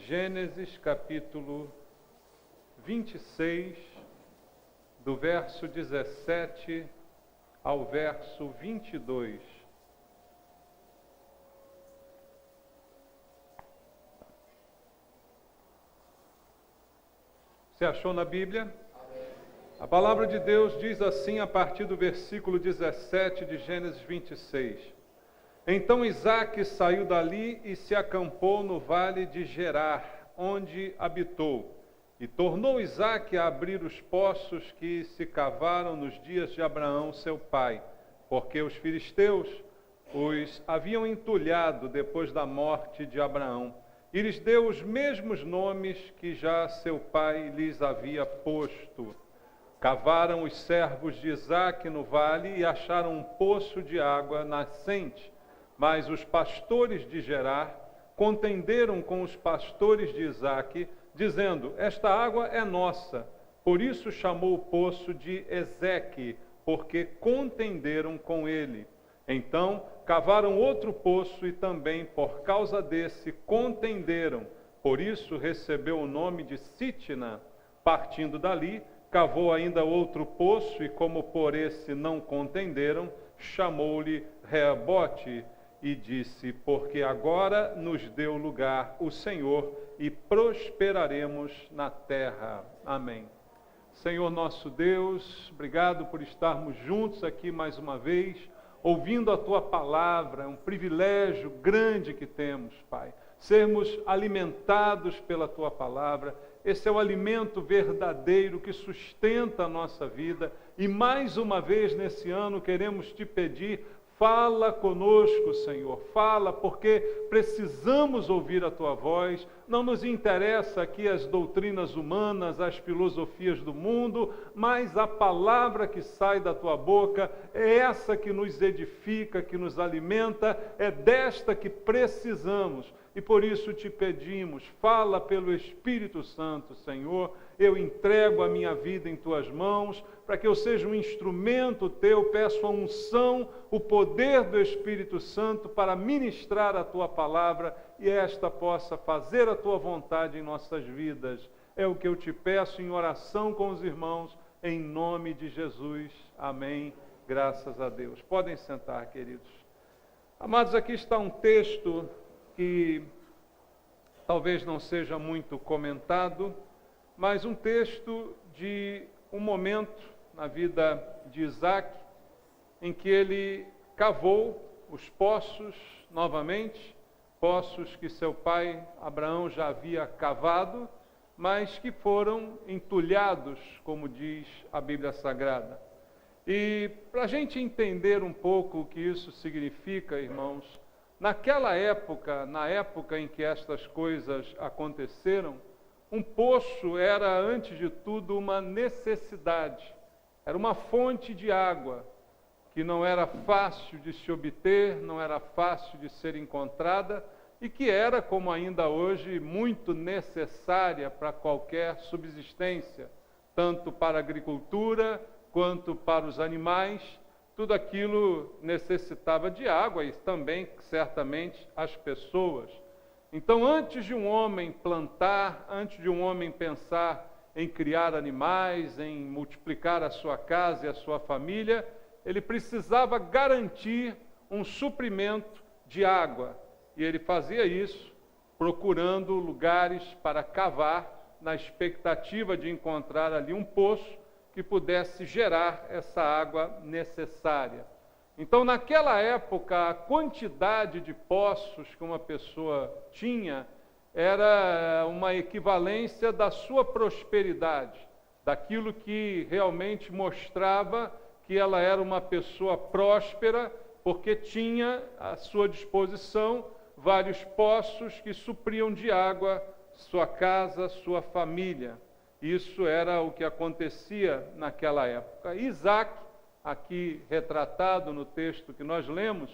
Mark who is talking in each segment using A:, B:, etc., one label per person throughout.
A: Gênesis capítulo 26, do verso 17 ao verso 22. Você achou na Bíblia? A palavra de Deus diz assim a partir do versículo 17 de Gênesis 26. Então Isaque saiu dali e se acampou no vale de Gerar, onde habitou. E tornou Isaque a abrir os poços que se cavaram nos dias de Abraão, seu pai, porque os filisteus os haviam entulhado depois da morte de Abraão. E lhes deu os mesmos nomes que já seu pai lhes havia posto. Cavaram os servos de Isaque no vale e acharam um poço de água nascente. Mas os pastores de Gerar contenderam com os pastores de Isaque, dizendo: esta água é nossa. Por isso chamou o poço de Ezeque, porque contenderam com ele. Então cavaram outro poço e também por causa desse contenderam. Por isso recebeu o nome de Sitna. Partindo dali, cavou ainda outro poço e como por esse não contenderam, chamou-lhe Reobote e disse: porque agora nos deu lugar o Senhor e prosperaremos na terra. Amém. Senhor nosso Deus, obrigado por estarmos juntos aqui mais uma vez, ouvindo a Tua palavra. É um privilégio grande que temos, Pai, sermos alimentados pela Tua palavra. Esse é o alimento verdadeiro que sustenta a nossa vida. E mais uma vez nesse ano queremos Te pedir: fala conosco, Senhor, fala, porque precisamos ouvir a Tua voz. Não nos interessa aqui as doutrinas humanas, as filosofias do mundo, mas a palavra que sai da Tua boca é essa que nos edifica, que nos alimenta, é desta que precisamos. E por isso Te pedimos, fala pelo Espírito Santo, Senhor. Eu entrego a minha vida em Tuas mãos, para que eu seja um instrumento Teu. Peço a unção, o poder do Espírito Santo para ministrar a Tua palavra e esta possa fazer a Tua vontade em nossas vidas. É o que eu Te peço em oração com os irmãos, em nome de Jesus. Amém. Graças a Deus. Podem sentar, queridos. Amados, aqui está um texto que talvez não seja muito comentado, mas um texto de um momento na vida de Isaque, em que ele cavou os poços novamente, poços que seu pai Abraão já havia cavado, mas que foram entulhados, como diz a Bíblia Sagrada. E para a gente entender um pouco o que isso significa, irmãos, naquela época, na época em que estas coisas aconteceram, um poço era, antes de tudo, uma necessidade. Era uma fonte de água que não era fácil de se obter, não era fácil de ser encontrada e que era, como ainda hoje, muito necessária para qualquer subsistência, tanto para a agricultura quanto para os animais. Tudo aquilo necessitava de água e também, certamente, as pessoas. Então, antes de um homem plantar, antes de um homem pensar em criar animais, em multiplicar a sua casa e a sua família, ele precisava garantir um suprimento de água. E ele fazia isso procurando lugares para cavar, na expectativa de encontrar ali um poço que pudesse gerar essa água necessária. Então, naquela época, a quantidade de poços que uma pessoa tinha era uma equivalência da sua prosperidade, daquilo que realmente mostrava que ela era uma pessoa próspera, porque tinha à sua disposição vários poços que supriam de água sua casa, sua família. Isso era o que acontecia naquela época. Isaque, aqui retratado no texto que nós lemos,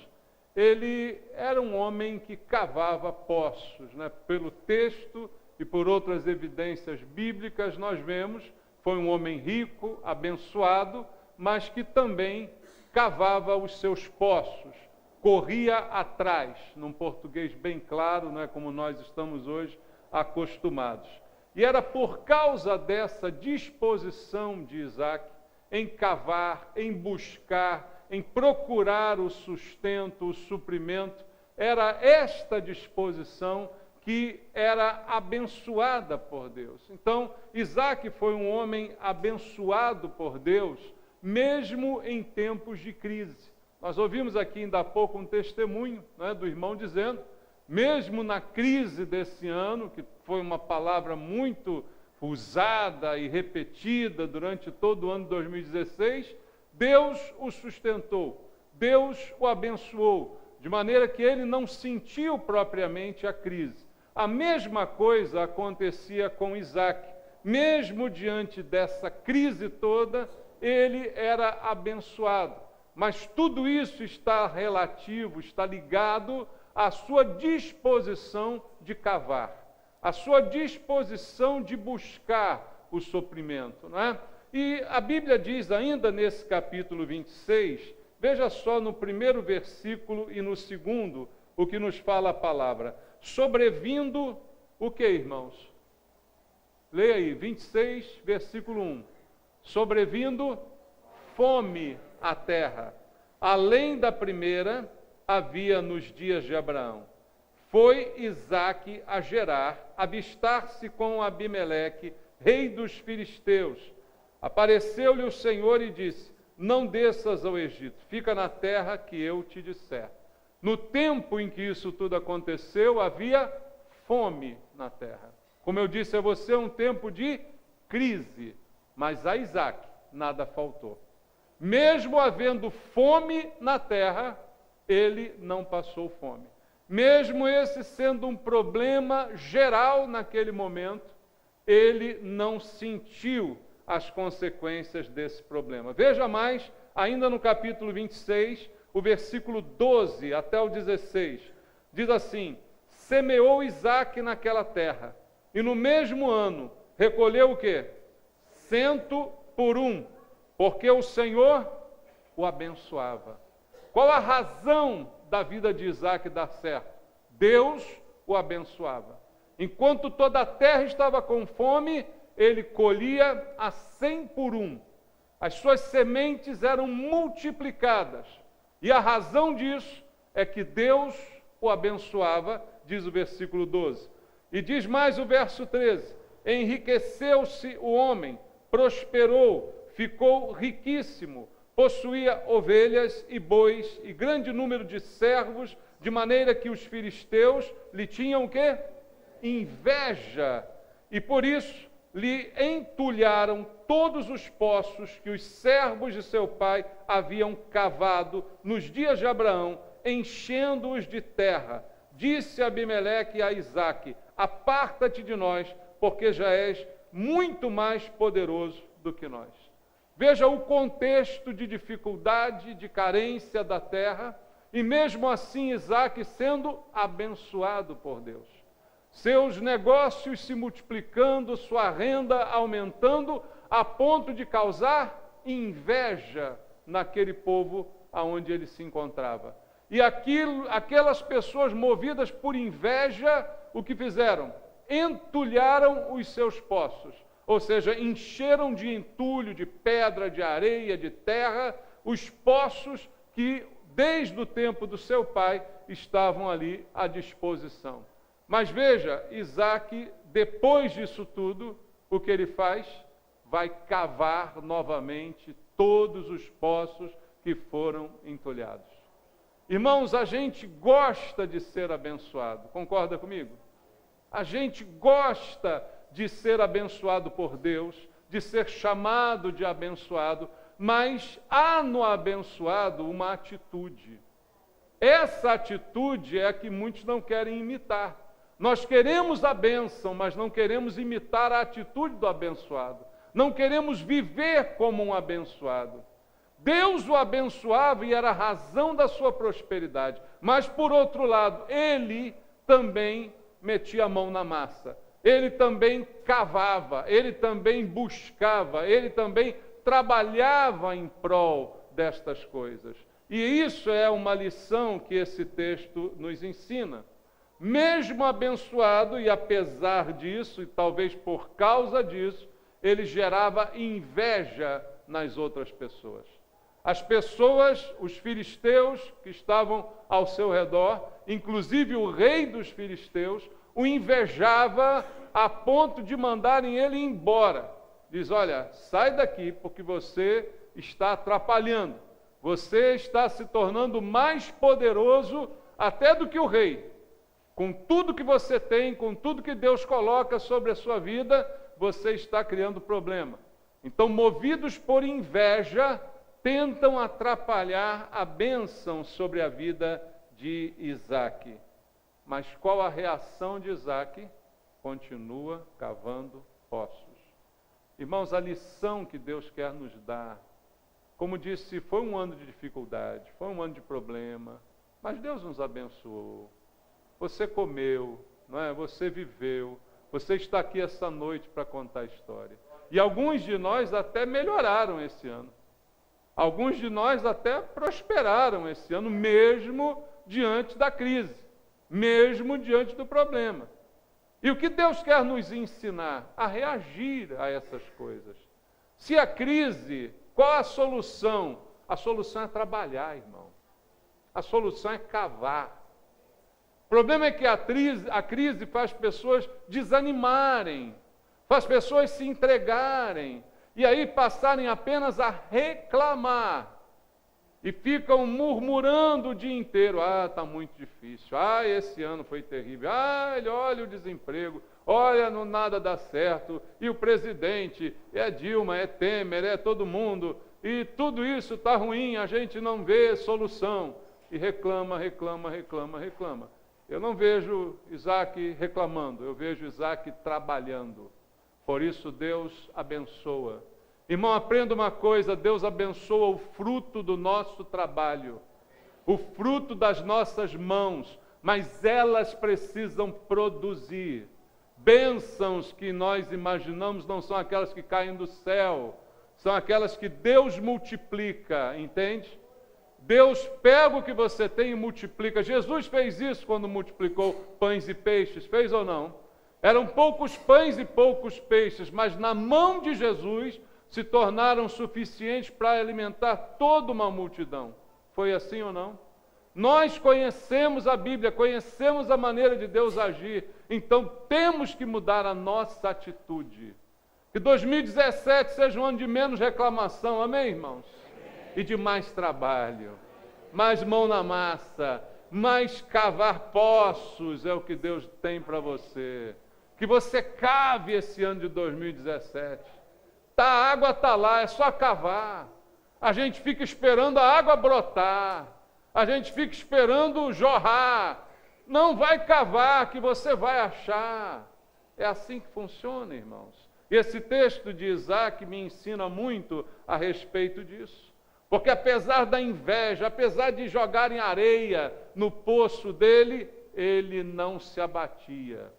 A: ele era um homem que cavava poços, né? Pelo texto e por outras evidências bíblicas nós vemos, foi um homem rico, abençoado, mas que também cavava os seus poços, corria atrás, num português bem claro, não é como nós estamos hoje, acostumados. E era por causa dessa disposição de Isaac em cavar, em buscar, em procurar o sustento, o suprimento, era esta disposição que era abençoada por Deus. Então, Isaac foi um homem abençoado por Deus, mesmo em tempos de crise. Nós ouvimos aqui ainda há pouco um testemunho, né, do irmão dizendo, mesmo na crise desse ano, que foi uma palavra muito usada e repetida durante todo o ano de 2016, Deus o sustentou, Deus o abençoou, de maneira que ele não sentiu propriamente a crise. A mesma coisa acontecia com Isaac. Mesmo diante dessa crise toda, ele era abençoado. Mas tudo isso está relativo, está ligado à sua disposição de cavar, à sua disposição de buscar o suprimento, não é? E a Bíblia diz ainda nesse capítulo 26, veja só no primeiro versículo e no segundo, o que nos fala a palavra. Sobrevindo o que, irmãos? Leia aí, 26, versículo 1. Sobrevindo fome à terra. Além da primeira, havia nos dias de Abraão. Foi Isaque a Gerar, avistar-se com Abimeleque, rei dos filisteus. Apareceu-lhe o Senhor e disse, não desças ao Egito, fica na terra que eu te disser. No tempo em que isso tudo aconteceu, havia fome na terra. Como eu disse a você, um tempo de crise, mas a Isaque nada faltou. Mesmo havendo fome na terra, ele não passou fome. Mesmo esse sendo um problema geral naquele momento, ele não sentiu as consequências desse problema. Veja mais, ainda no capítulo 26, o versículo 12 até o 16, diz assim, semeou Isaque naquela terra, e no mesmo ano recolheu o quê? 100 por 1, porque o Senhor o abençoava. Qual a razão da vida de Isaque dar certo? Deus o abençoava. Enquanto toda a terra estava com fome, ele colhia a 100 por 1. As suas sementes eram multiplicadas. E a razão disso é que Deus o abençoava, diz o versículo 12. E diz mais o verso 13, enriqueceu-se o homem, prosperou, ficou riquíssimo, possuía ovelhas e bois e grande número de servos, de maneira que os filisteus lhe tinham o quê? Inveja. E por isso lhe entulharam todos os poços que os servos de seu pai haviam cavado nos dias de Abraão, enchendo-os de terra. Disse Abimeleque a Isaque, aparta-te de nós, porque já és muito mais poderoso do que nós. Veja o contexto de dificuldade, de carência da terra, e mesmo assim Isaque sendo abençoado por Deus. Seus negócios se multiplicando, sua renda aumentando, a ponto de causar inveja naquele povo aonde ele se encontrava. E aquelas pessoas movidas por inveja, o que fizeram? Entulharam os seus poços, ou seja, encheram de entulho, de pedra, de areia, de terra, os poços que desde o tempo do seu pai estavam ali à disposição. Mas veja, Isaque, depois disso tudo, o que ele faz? Vai cavar novamente todos os poços que foram entulhados. Irmãos, a gente gosta de ser abençoado, concorda comigo? A gente gosta de ser abençoado por Deus, de ser chamado de abençoado, mas há no abençoado uma atitude. Essa atitude é a que muitos não querem imitar. Nós queremos a bênção, mas não queremos imitar a atitude do abençoado. Não queremos viver como um abençoado. Deus o abençoava e era a razão da sua prosperidade. Mas, por outro lado, ele também metia a mão na massa. Ele também cavava, ele também buscava, ele também trabalhava em prol destas coisas. E isso é uma lição que esse texto nos ensina. Mesmo abençoado, e apesar disso, e talvez por causa disso, ele gerava inveja nas outras pessoas. As pessoas, os filisteus que estavam ao seu redor, inclusive o rei dos filisteus, o invejava a ponto de mandarem ele embora. Diz, olha, sai daqui porque você está atrapalhando. Você está se tornando mais poderoso até do que o rei. Com tudo que você tem, com tudo que Deus coloca sobre a sua vida, você está criando problema. Então, movidos por inveja, tentam atrapalhar a bênção sobre a vida de Isaque. Mas qual a reação de Isaque? Continua cavando poços. Irmãos, a lição que Deus quer nos dar, como disse, foi um ano de dificuldade, foi um ano de problema, mas Deus nos abençoou. Você comeu, não é? Você viveu, você está aqui essa noite para contar a história. E alguns de nós até melhoraram esse ano. Alguns de nós até prosperaram esse ano, mesmo diante da crise, mesmo diante do problema. E o que Deus quer nos ensinar? A reagir a essas coisas. Se a crise, qual a solução? A solução é trabalhar, irmão. A solução é cavar. O problema é que a crise faz pessoas desanimarem, faz pessoas se entregarem, e aí passarem apenas a reclamar. E ficam murmurando o dia inteiro. Ah, está muito difícil. Ah, esse ano foi terrível. Ah, olha o desemprego. Olha, não nada dá certo. E o presidente, é Dilma, é Temer, é todo mundo. E tudo isso está ruim, a gente não vê solução. E reclama. Eu não vejo Isaque reclamando, eu vejo Isaque trabalhando. Por isso Deus abençoa. Irmão, aprenda uma coisa, Deus abençoa o fruto do nosso trabalho, o fruto das nossas mãos, mas elas precisam produzir. Bênçãos que nós imaginamos não são aquelas que caem do céu, são aquelas que Deus multiplica, entende? Deus pega o que você tem e multiplica. Jesus fez isso quando multiplicou pães e peixes, fez ou não? Eram poucos pães e poucos peixes, mas na mão de Jesus se tornaram suficientes para alimentar toda uma multidão. Foi assim ou não? Nós conhecemos a Bíblia, conhecemos a maneira de Deus agir, então temos que mudar a nossa atitude. Que 2017 seja um ano de menos reclamação, amém, irmãos? E de mais trabalho, mais mão na massa, mais cavar poços é o que Deus tem para você. Que você cave esse ano de 2017. A água está lá, é só cavar. A gente fica esperando a água brotar. A gente fica esperando jorrar. Não vai cavar que você vai achar. É assim que funciona, irmãos. Esse texto de Isaque me ensina muito a respeito disso. Porque apesar da inveja, apesar de jogarem areia no poço dele, ele não se abatia.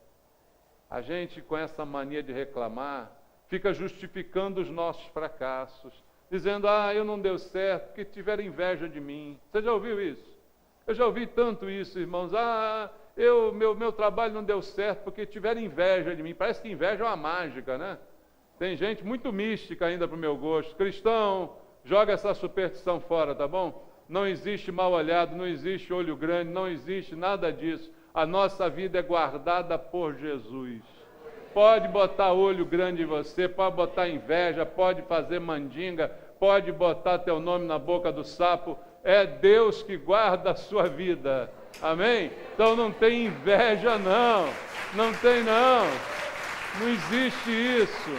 A: A gente, com essa mania de reclamar, fica justificando os nossos fracassos, dizendo, eu não deu certo, porque tiveram inveja de mim. Você já ouviu isso? Eu já ouvi tanto isso, irmãos. Meu trabalho não deu certo, porque tiveram inveja de mim. Parece que inveja é uma mágica, né? Tem gente muito mística ainda para o meu gosto. Cristão, joga essa superstição fora, tá bom? Não existe mal olhado, não existe olho grande, não existe nada disso. A nossa vida é guardada por Jesus. Pode botar olho grande em você, pode botar inveja, pode fazer mandinga, pode botar teu nome na boca do sapo. É Deus que guarda a sua vida. Amém? Então não tem inveja não. Não tem não. Não existe isso.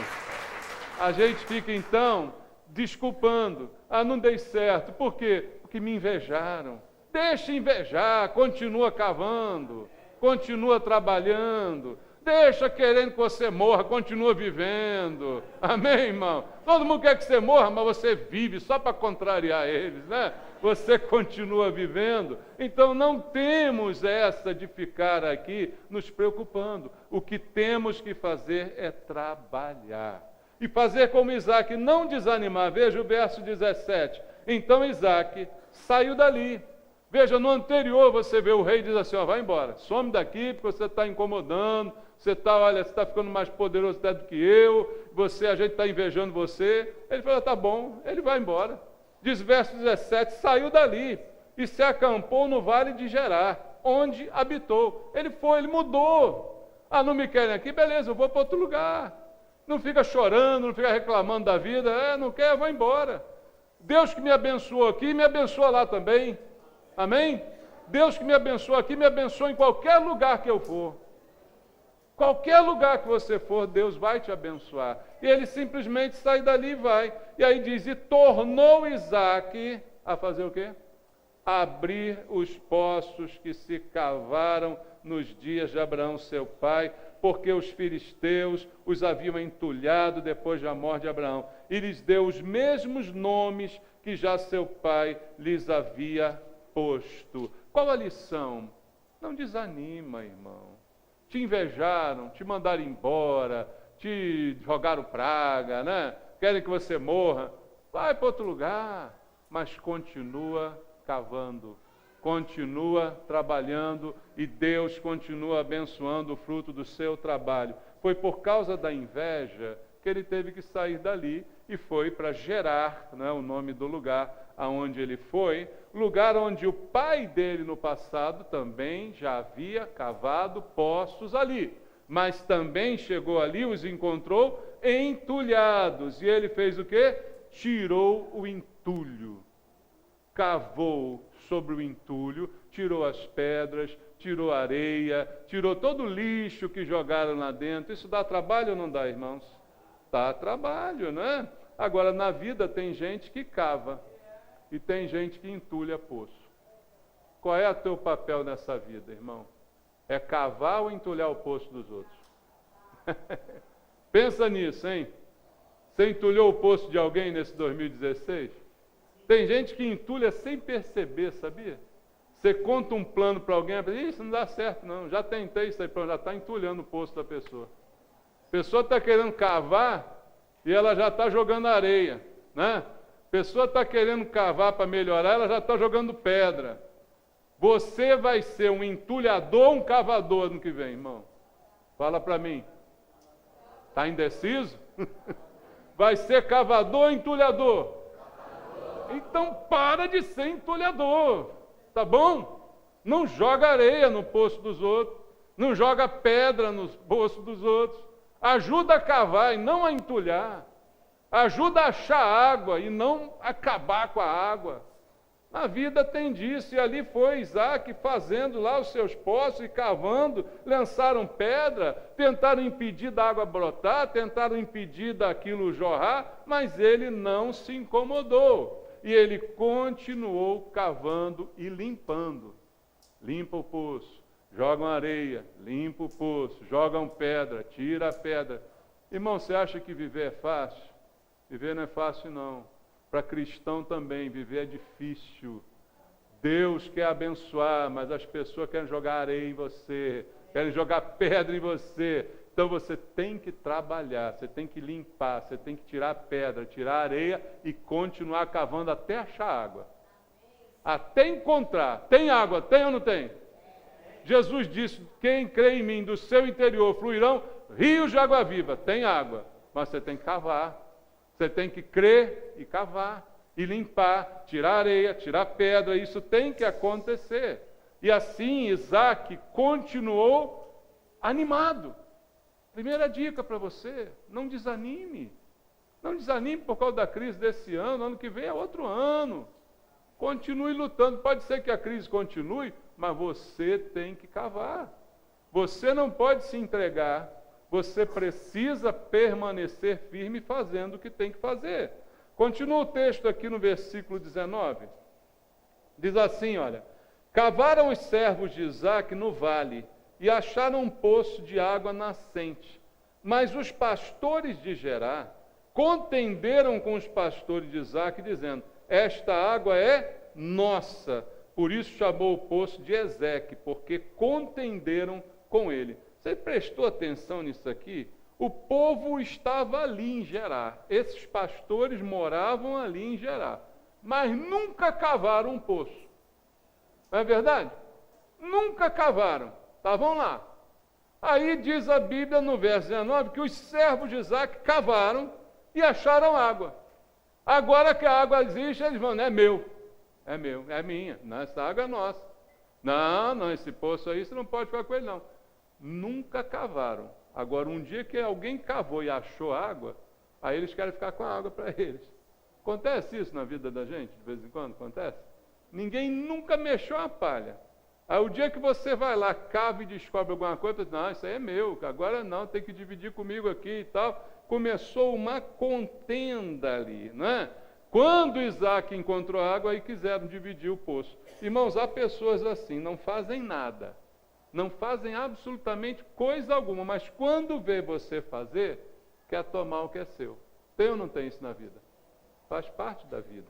A: A gente fica então desculpando. Não dei certo. Por quê? Porque me invejaram. Deixa invejar, continua cavando, continua trabalhando. Deixa querendo que você morra, continua vivendo. Amém, irmão? Todo mundo quer que você morra, mas você vive só para contrariar eles, né? Você continua vivendo. Então não temos essa de ficar aqui nos preocupando. O que temos que fazer é trabalhar. E fazer como Isaque, não desanimar. Veja o verso 17. Então Isaque saiu dali, Veja, no anterior você vê o rei diz assim, ó, vai embora, some daqui porque você está incomodando, você está ficando mais poderoso até do que eu, a gente está invejando você. Ele falou, tá bom, ele vai embora. Diz verso 17, saiu dali e se acampou no vale de Gerar, onde habitou. Ele foi, ele mudou. Ah, não me querem aqui? Beleza, eu vou para outro lugar. Não fica chorando, não fica reclamando da vida. Não quer, eu vou embora. Deus que me abençoou aqui, me abençoa lá também. Amém? Deus que me abençoa aqui, me abençoa em qualquer lugar que eu for. Qualquer lugar que você for, Deus vai te abençoar. E ele simplesmente sai dali e vai. E aí diz, e tornou Isaque a fazer o quê? A abrir os poços que se cavaram nos dias de Abraão, seu pai, porque os filisteus os haviam entulhado depois da morte de Abraão. E lhes deu os mesmos nomes que já seu pai lhes havia posto. Qual a lição? Não desanima, irmão. Te invejaram, te mandaram embora, te jogaram praga, né? Querem que você morra. Vai para outro lugar, mas continua cavando, continua trabalhando e Deus continua abençoando o fruto do seu trabalho. Foi por causa da inveja que ele teve que sair dali e foi para Gerar, né, o nome do lugar aonde ele foi, lugar onde o pai dele no passado também já havia cavado poços ali, mas também chegou ali, os encontrou entulhados, e ele fez o quê? Tirou o entulho, cavou sobre o entulho, tirou as pedras, tirou a areia, tirou todo o lixo que jogaram lá dentro. Isso dá trabalho ou não dá, irmãos? Dá trabalho, né? Agora, na vida tem gente que cava e tem gente que entulha poço. Qual é o teu papel nessa vida, irmão? É cavar ou entulhar o poço dos outros? Pensa nisso, hein? Você entulhou o poço de alguém nesse 2016? Tem gente que entulha sem perceber, sabia? Você conta um plano para alguém, isso não dá certo não, já tentei isso aí, já está entulhando o poço da pessoa. A pessoa está querendo cavar e ela já está jogando areia, né? A pessoa está querendo cavar para melhorar, ela já está jogando pedra. Você vai ser um entulhador ou um cavador no que vem, irmão? Fala para mim. Está indeciso? Vai ser cavador ou entulhador? Então para de ser entulhador, tá bom? Não joga areia no poço dos outros, não joga pedra no poço dos outros. Ajuda a cavar e não a entulhar. Ajuda a achar água e não acabar com a água. Na vida tem disso, e ali foi Isaque fazendo lá os seus poços e cavando, lançaram pedra, tentaram impedir da água brotar, tentaram impedir daquilo jorrar, mas ele não se incomodou. E ele continuou cavando e limpando. Limpa o poço, jogam areia, limpa o poço, jogam pedra, tira a pedra. Irmão, você acha que viver é fácil? Viver não é fácil, não. Para cristão também, viver é difícil. Deus quer abençoar, mas as pessoas querem jogar areia em você, querem jogar pedra em você. Então você tem que trabalhar, você tem que limpar, você tem que tirar a pedra, tirar a areia e continuar cavando até achar água. Até encontrar. Tem água, tem ou não tem? Jesus disse, quem crê em mim, do seu interior fluirão rios de água viva. Tem água, mas você tem que cavar. Você tem que crer e cavar, e limpar, tirar areia, tirar pedra, isso tem que acontecer. E assim Isaque continuou animado. Primeira dica para você, não desanime. Não desanime por causa da crise desse ano que vem é outro ano. Continue lutando, pode ser que a crise continue, mas você tem que cavar. Você não pode se entregar. Você precisa permanecer firme fazendo o que tem que fazer. Continua o texto aqui no versículo 19. Diz assim, olha, cavaram os servos de Isaque no vale e acharam um poço de água nascente. Mas os pastores de Gerar contenderam com os pastores de Isaque, dizendo, esta água é nossa. Por isso chamou o poço de Ezeque, porque contenderam com ele. Você prestou atenção nisso aqui? O povo estava ali em Gerar. Esses pastores moravam ali em Gerar. Mas nunca cavaram um poço.
B: Não é verdade? Nunca cavaram, estavam lá. Aí diz a Bíblia no verso 19 que os servos de Isaac cavaram e acharam água. Agora que a água existe, eles vão, é meu, é minha, não, essa água é nossa. Não, esse poço aí você não pode ficar com ele não. Nunca cavaram. Agora, um dia que alguém cavou e achou água, aí eles querem ficar com a água para eles. Acontece isso na vida da gente, de vez em quando? Acontece? Ninguém nunca mexeu a palha. Aí o dia que você vai lá, cava e descobre alguma coisa, não, isso aí é meu, agora não, tem que dividir comigo aqui e tal. Começou uma contenda ali, não é? Quando Isaac encontrou água, aí quiseram dividir o poço. Irmãos, há pessoas assim, não fazem nada, não fazem absolutamente coisa alguma, mas quando vê você fazer, quer tomar o que é seu. Tem ou não tem isso na vida? Faz parte da vida.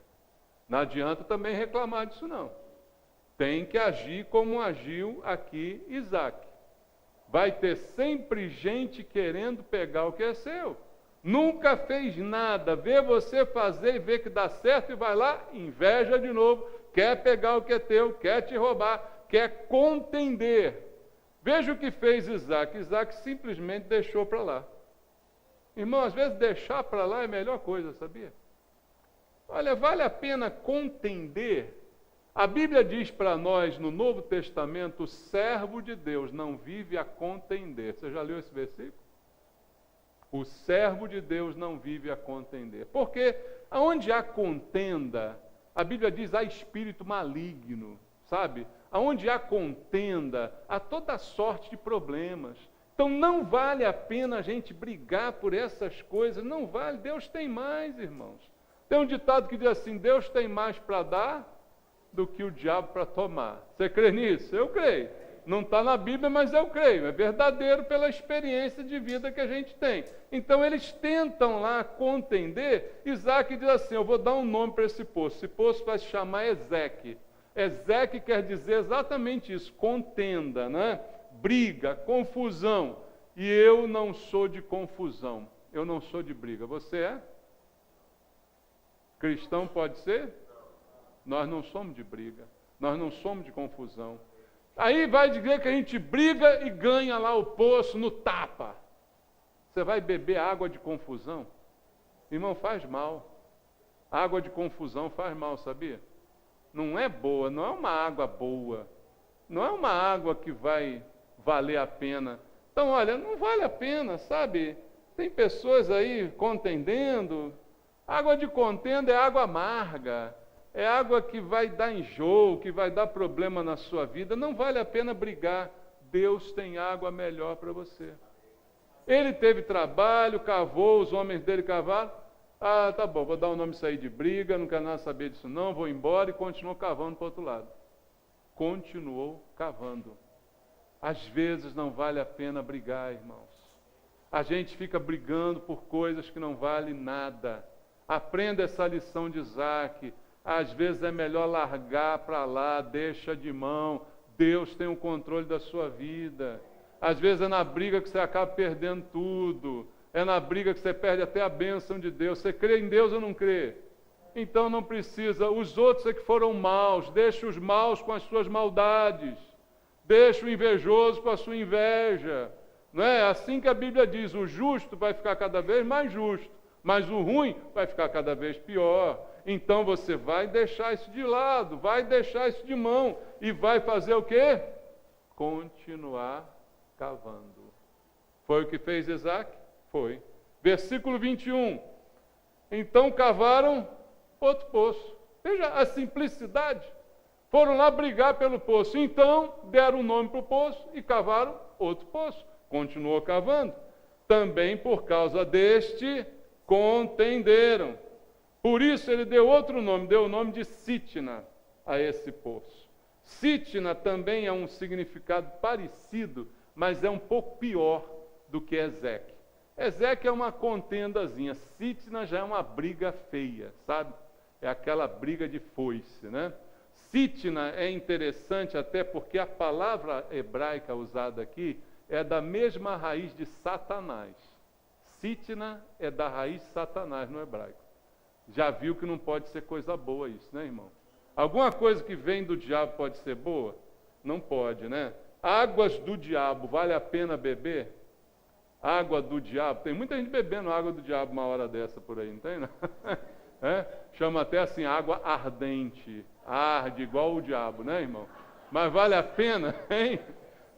B: Não adianta também reclamar disso não. Tem que agir como agiu aqui Isaac. Vai ter sempre gente querendo pegar o que é seu. Nunca fez nada, vê você fazer e vê que dá certo e vai lá, inveja de novo, quer pegar o que é teu, quer te roubar, quer contender. Veja o que fez Isaac. Isaac simplesmente deixou para lá. Irmão, às vezes deixar para lá é a melhor coisa, sabia? Olha, vale a pena contender. A Bíblia diz para nós no Novo Testamento, o servo de Deus não vive a contender. Você já leu esse versículo? O servo de Deus não vive a contender. Porque aonde há contenda, a Bíblia diz há espírito maligno, sabe? Aonde há contenda, há toda sorte de problemas. Então não vale a pena a gente brigar por essas coisas, não vale. Deus tem mais, irmãos. Tem um ditado que diz assim, Deus tem mais para dar do que o diabo para tomar. Você crê nisso? Eu creio. Não está na Bíblia, mas eu creio. É verdadeiro pela experiência de vida que a gente tem. Então eles tentam lá contender. Isaac diz assim, eu vou dar um nome para esse poço. Esse poço vai se chamar Ezeque. Ezeque quer dizer exatamente isso, contenda, né? Briga, confusão. E eu não sou de confusão. Eu não sou de briga. Você é? Cristão pode ser? Nós não somos de briga. Nós não somos de confusão. Aí vai dizer que a gente briga e ganha lá o poço no tapa. Você vai beber água de confusão? Irmão, faz mal. Água de confusão faz mal, sabia? Não é boa, não é uma água boa. Não é uma água que vai valer a pena. Então, olha, não vale a pena, sabe? Tem pessoas aí contendendo. Água de contenda é água amarga. É água que vai dar enjoo, que vai dar problema na sua vida. Não vale a pena brigar. Deus tem água melhor para você. Ele teve trabalho, cavou, os homens dele cavaram. Ah, tá bom, vou dar o nome disso aí de briga, não quero nada saber disso não, vou embora, e continuou cavando para o outro lado. Continuou cavando. Às vezes não vale a pena brigar, irmãos. A gente fica brigando por coisas que não valem nada. Aprenda essa lição de Isaac. Às vezes é melhor largar para lá, deixa de mão. Deus tem o controle da sua vida. Às vezes é na briga que você acaba perdendo tudo. É na briga que você perde até a bênção de Deus. Você crê em Deus ou não crê? Então não precisa. Os outros é que foram maus. Deixa os maus com as suas maldades. Deixa o invejoso com a sua inveja. Não é assim que a Bíblia diz. O justo vai ficar cada vez mais justo. Mas o ruim vai ficar cada vez pior. Então você vai deixar isso de lado, vai deixar isso de mão e vai fazer o quê? Continuar cavando. Foi o que fez Isaac? Foi. Versículo 21. Então cavaram outro poço. Veja a simplicidade. Foram lá brigar pelo poço. Então deram um nome para o poço e cavaram outro poço. Continuou cavando. Também por causa deste contenderam. Por isso ele deu outro nome, deu o nome de Sitna a esse poço. Sitna também é um significado parecido, mas é um pouco pior do que Ezeque. Ezeque é uma contendazinha, Sitna já é uma briga feia, sabe? É aquela briga de foice, né? Sitna é interessante até porque a palavra hebraica usada aqui é da mesma raiz de Satanás. Sitna é da raiz Satanás no hebraico. Já viu que não pode ser coisa boa isso, né, irmão? Alguma coisa que vem do diabo pode ser boa? Não pode, né? Águas do diabo, vale a pena beber? Água do diabo, tem muita gente bebendo água do diabo uma hora dessa por aí, não tem? Não? É? Chama até assim, água ardente, arde igual o diabo, né, irmão? Mas vale a pena, hein?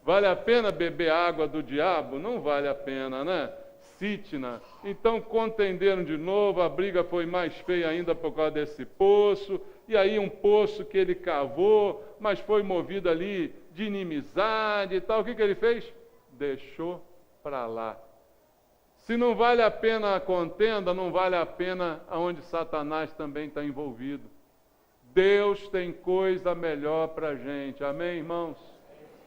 B: Vale a pena beber água do diabo? Não vale a pena, né? Sitna. Então contenderam de novo, a briga foi mais feia ainda por causa desse poço, e aí um poço que ele cavou, mas foi movido ali de inimizade e tal. O que ele fez? Deixou para lá. Se não vale a pena a contenda, não vale a pena aonde Satanás também está envolvido. Deus tem coisa melhor para a gente, amém, irmãos?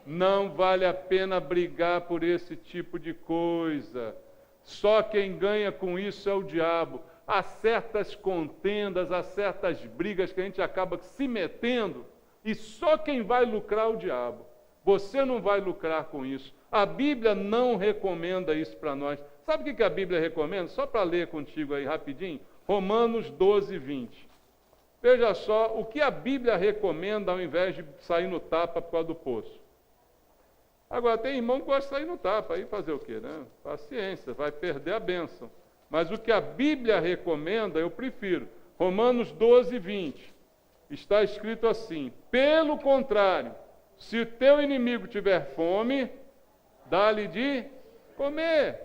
B: Não vale a pena brigar por esse tipo de coisa. Só quem ganha com isso é o diabo. Há certas contendas, há certas brigas que a gente acaba se metendo, e só quem vai lucrar é o diabo. Você não vai lucrar com isso. A Bíblia não recomenda isso para nós. Sabe o que a Bíblia recomenda? Só para ler contigo aí rapidinho. Romanos 12, 20. Veja só o que a Bíblia recomenda ao invés de sair no tapa por causa do poço. Agora, tem irmão que gosta de sair no tapa, aí fazer o quê, né? Paciência, vai perder a bênção. Mas o que a Bíblia recomenda, eu prefiro. Romanos 12, 20. Está escrito assim: pelo contrário, se teu inimigo tiver fome, dá-lhe de comer.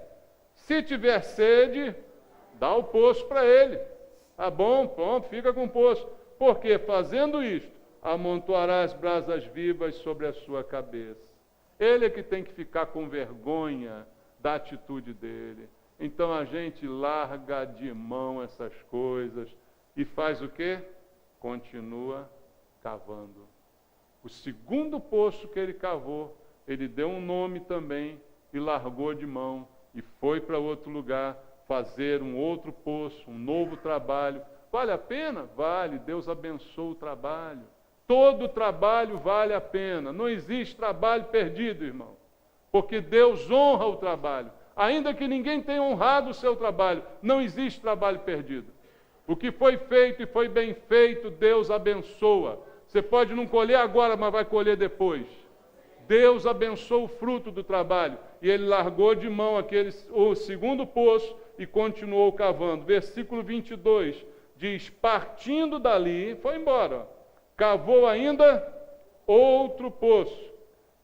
B: Se tiver sede, dá o poço para ele. Tá bom, pronto, fica com o poço. Porque fazendo isto, amontoarás brasas vivas sobre a sua cabeça. Ele é que tem que ficar com vergonha da atitude dele. Então a gente larga de mão essas coisas e faz o quê? Continua cavando. O segundo poço que ele cavou, ele deu um nome também e largou de mão e foi para outro lugar fazer um outro poço, um novo trabalho. Vale a pena? Vale. Deus abençoa o trabalho. Todo trabalho vale a pena. Não existe trabalho perdido, irmão. Porque Deus honra o trabalho. Ainda que ninguém tenha honrado o seu trabalho, não existe trabalho perdido. O que foi feito e foi bem feito, Deus abençoa. Você pode não colher agora, mas vai colher depois. Deus abençoa o fruto do trabalho. E ele largou de mão o segundo poço e continuou cavando. Versículo 22 diz: partindo dali, foi embora. Cavou ainda outro poço.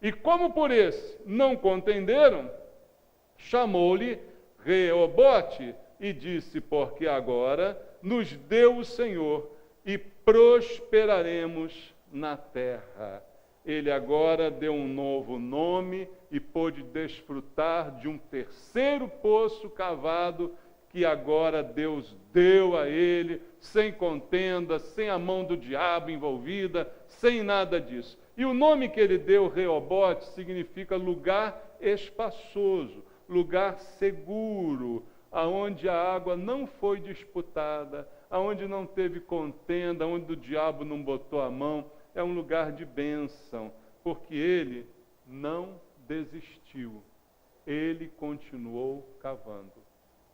B: E como por esse não contenderam, chamou-lhe Reobote e disse: porque agora nos deu o Senhor e prosperaremos na terra. Ele agora deu um novo nome e pôde desfrutar de um terceiro poço cavado que agora Deus deu a ele, sem contenda, sem a mão do diabo envolvida, sem nada disso. E o nome que ele deu, Reobote, significa lugar espaçoso, lugar seguro, aonde a água não foi disputada, aonde não teve contenda, onde o diabo não botou a mão. É um lugar de bênção, porque ele não desistiu, ele continuou cavando.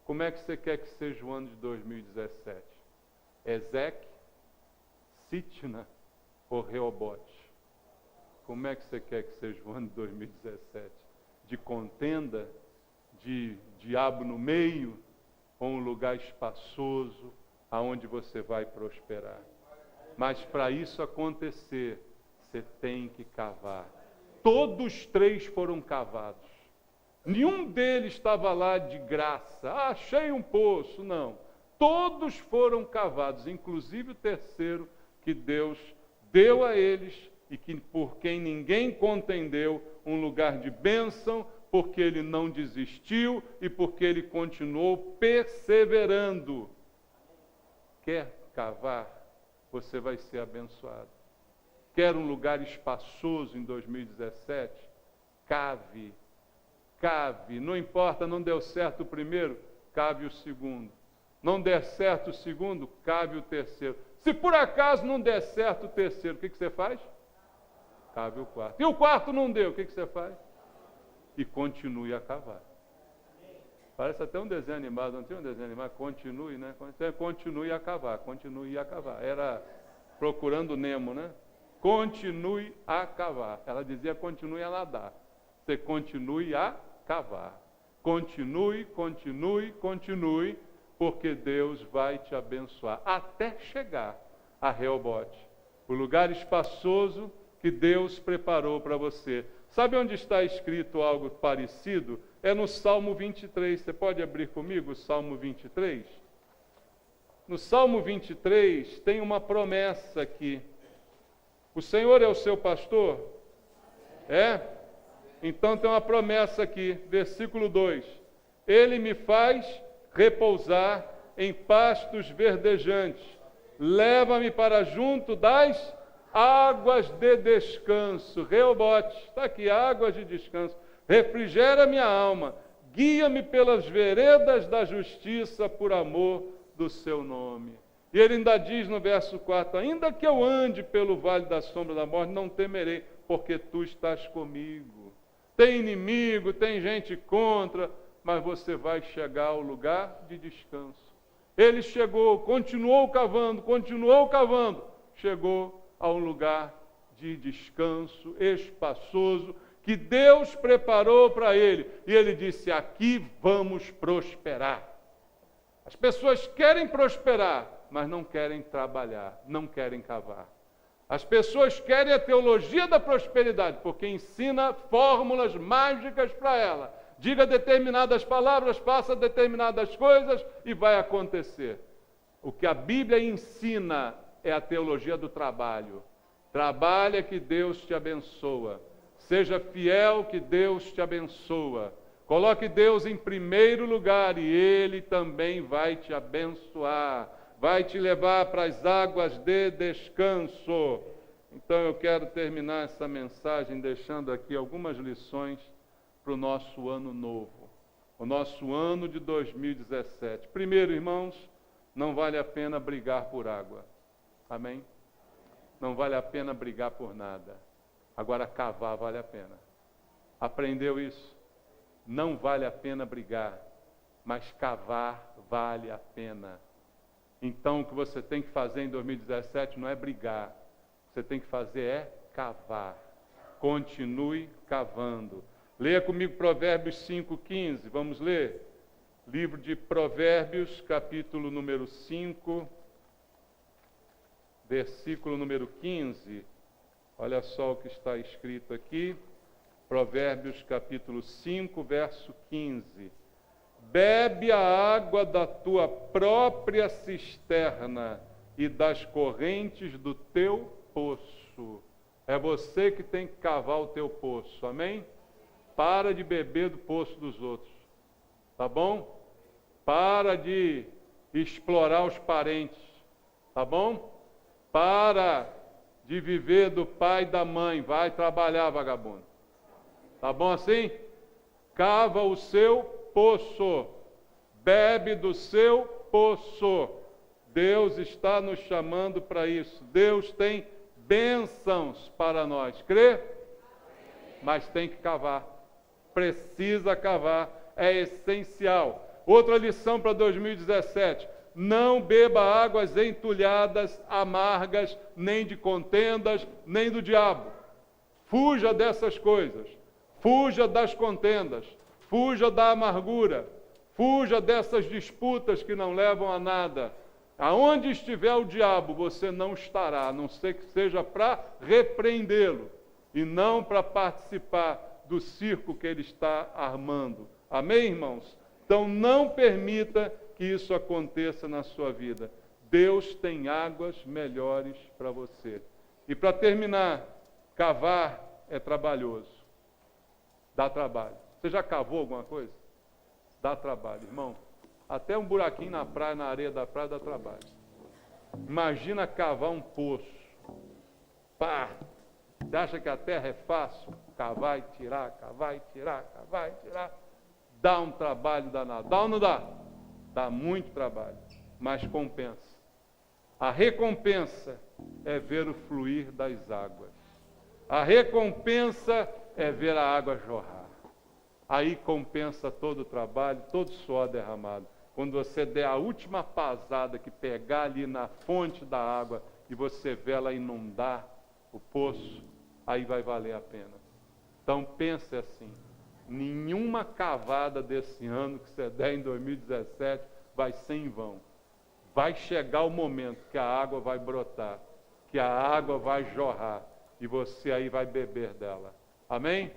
B: Como é que você quer que seja o ano de 2017? Ezeque, Sitna ou Reobote? Como é que você quer que seja o ano de 2017? De contenda, de diabo no meio, ou um lugar espaçoso, aonde você vai prosperar? Mas para isso acontecer, você tem que cavar. Todos três foram cavados. Nenhum deles estava lá de graça. Ah, achei um poço. Não. Todos foram cavados, inclusive o terceiro que Deus deu a eles e que por quem ninguém contendeu, um lugar de bênção, porque ele não desistiu e porque ele continuou perseverando. Quer cavar? Você vai ser abençoado. Quer um lugar espaçoso em 2017? Cave. Cave. Não importa, não deu certo o primeiro, cave o segundo. Não der certo o segundo, cave o terceiro. Se por acaso não der certo o terceiro, o que você faz? Cave o quarto. E o quarto não deu, o que você faz? E continue a cavar. Parece até um desenho animado, não tem um desenho animado? Continue, né? Continue a cavar, continue a cavar. procurando Nemo, né? Continue a cavar. Ela dizia, continue a nadar. Você continue a cavar. Continue, continue, continue, porque Deus vai te abençoar. Até chegar a Reobote, o lugar espaçoso que Deus preparou para você. Sabe onde está escrito algo parecido? É no Salmo 23. Você pode abrir comigo o Salmo 23? No Salmo 23 tem uma promessa aqui. O Senhor é o seu pastor? É? Então tem uma promessa aqui, versículo 2. Ele me faz repousar em pastos verdejantes. Leva-me para junto das águas de descanso. Reobote, está aqui, águas de descanso. Refrigera minha alma. Guia-me pelas veredas da justiça por amor do seu nome. E ele ainda diz no verso 4, ainda que eu ande pelo vale da sombra da morte, não temerei, porque tu estás comigo. Tem inimigo, tem gente contra, mas você vai chegar ao lugar de descanso. Ele chegou, continuou cavando, chegou a um lugar de descanso espaçoso, que Deus preparou para ele. E ele disse, aqui vamos prosperar. As pessoas querem prosperar, mas não querem trabalhar, não querem cavar. As pessoas querem a teologia da prosperidade, porque ensina fórmulas mágicas para ela. Diga determinadas palavras, faça determinadas coisas e vai acontecer. O que a Bíblia ensina é a teologia do trabalho. Trabalha que Deus te abençoa. Seja fiel que Deus te abençoa. Coloque Deus em primeiro lugar e Ele também vai te abençoar. Vai te levar para as águas de descanso. Então eu quero terminar essa mensagem deixando aqui algumas lições para o nosso ano novo. O nosso ano de 2017. Primeiro, irmãos, não vale a pena brigar por água. Amém? Não vale a pena brigar por nada. Agora cavar vale a pena. Aprendeu isso? Não vale a pena brigar, mas cavar vale a pena. Então, o que você tem que fazer em 2017 não é brigar. O que você tem que fazer é cavar. Continue cavando. Leia comigo Provérbios 5:15. Vamos ler? Livro de Provérbios, capítulo número 5, versículo número 15. Olha só o que está escrito aqui. Provérbios capítulo 5, verso 15. Bebe a água da tua própria cisterna e das correntes do teu poço. É você que tem que cavar o teu poço, amém? Para de beber do poço dos outros, tá bom? Para de explorar os parentes, tá bom? Para de viver do pai e da mãe, vai trabalhar, vagabundo. Tá bom assim? Cava o seu poço, bebe do seu poço. Deus está nos chamando para isso. Deus tem bênçãos para nós. Crê? Mas tem que cavar. Precisa cavar. É essencial. Outra lição para 2017. Não beba águas entulhadas, amargas, nem de contendas, nem do diabo. Fuja dessas coisas. Fuja das contendas, fuja da amargura, fuja dessas disputas que não levam a nada. Aonde estiver o diabo, você não estará, a não ser que seja para repreendê-lo e não para participar do circo que ele está armando. Amém, irmãos? Então não permita que isso aconteça na sua vida. Deus tem águas melhores para você. E para terminar, cavar é trabalhoso. Dá trabalho. Você já cavou alguma coisa? Dá trabalho, irmão. Até um buraquinho na praia, na areia da praia, dá trabalho. Imagina cavar um poço. Pá! Você acha que a terra é fácil? Cavar e tirar, cavar e tirar, cavar e tirar. Dá um trabalho danado. Dá ou não dá? Dá muito trabalho, mas compensa. A recompensa é ver o fluir das águas. A recompensa é ver a água jorrar. Aí compensa todo o trabalho, todo o suor derramado. Quando você der a última pasada que pegar ali na fonte da água e você vê ela inundar o poço, aí vai valer a pena. Então pense assim, nenhuma cavada desse ano que você der em 2017 vai ser em vão. Vai chegar o momento que a água vai brotar, que a água vai jorrar, e você aí vai beber dela. Amém?